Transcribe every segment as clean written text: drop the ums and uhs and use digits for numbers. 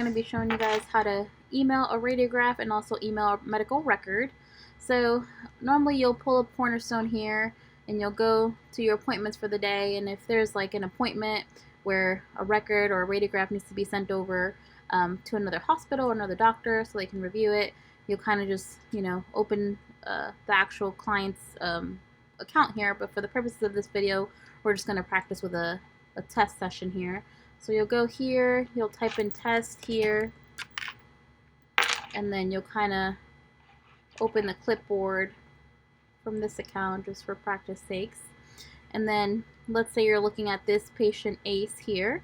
I'm going to be showing you guys how to email a radiograph and also email a medical record. So normally you'll pull up Cornerstone here and you'll go to your appointments for the day, and if there's like an appointment where a record or a radiograph needs to be sent over to another hospital or another doctor so they can review it, you'll kind of just open the actual client's account here. But for the purposes of this video, we're just going to practice with a test session here. So you'll go here, you'll type in test here, and then you'll kind of open the clipboard from this account just for practice sakes. And then let's say you're looking at this patient ACE here.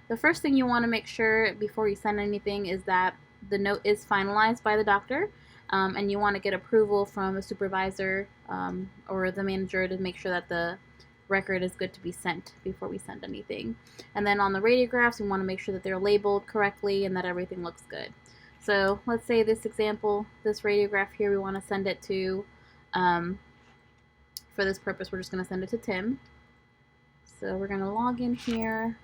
The first thing you want to make sure before you send anything is that the note is finalized by the doctor, and you want to get approval from a supervisor or the manager to make sure that the record is good to be sent before we send anything. And then on the radiographs, we want to make sure that they're labeled correctly and that everything looks good. So let's say this example, this radiograph here, we want to send it to, for this purpose, we're just going to send it to Tim. So we're going to log in here.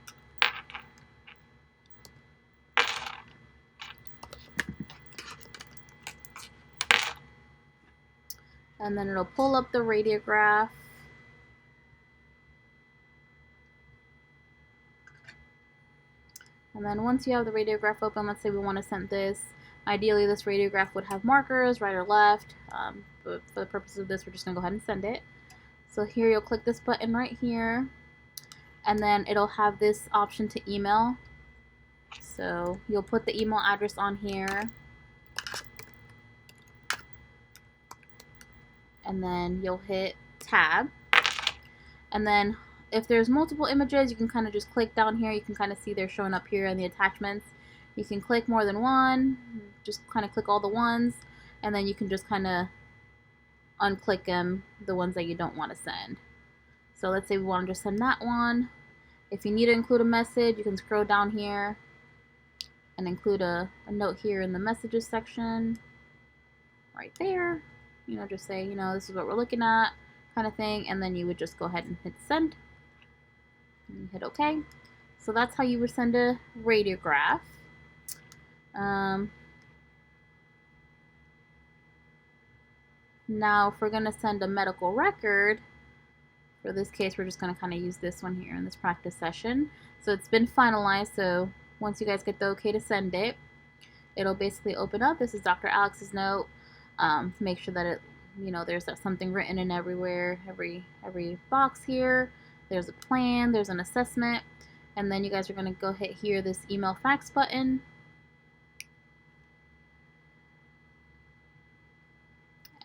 And then it'll pull up the radiograph. And then once you have the radiograph open, let's say we want to send this. Ideally, this radiograph would have markers, right or left. But for the purpose of this, we're just going to go ahead and send it. So here you'll click this button right here. And then it'll have this option to email. So you'll put the email address on here. And then you'll hit tab. And then if there's multiple images, you can kind of just click down here. You can kind of see they're showing up here in the attachments. You can click more than one, just kind of click all the ones, and then you can just kind of unclick them, the ones that you don't want to send. So let's say we want to just send that one. If you need to include a message, you can scroll down here and include a note here in the messages section right there. Just say, this is what we're looking at, kind of thing, and then you would just go ahead and hit send. And hit OK. So that's how you would send a radiograph. Now, if we're going to send a medical record, for this case, we're just going to kind of use this one here in this practice session. So it's been finalized, so once you guys get the OK to send it, it'll basically open up. This is Dr. Alex's note. Make sure that it, there's something written in everywhere, every box here. There's a plan, there's an assessment, and then you guys are going to go hit here this email fax button.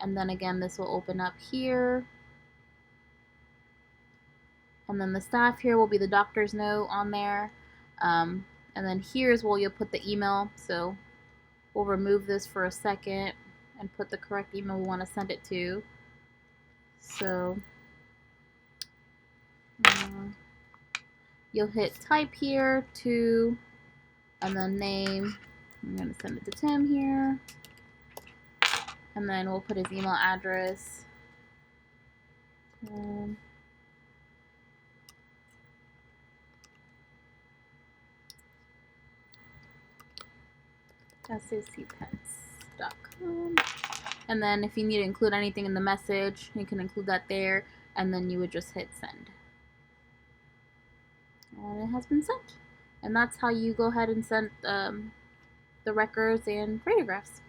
And then again, this will open up here. And then the staff here will be the doctor's note on there. And then here's where you'll put the email. So we'll remove this for a second and put the correct email we want to send it to. So you'll hit type here to, and then name. I'm going to send it to Tim here. And then we'll put his email address. SACpets.com. And then if you need to include anything in the message, you can include that there, and then you would just hit send. And it has been sent. And that's how you go ahead and send the records and radiographs.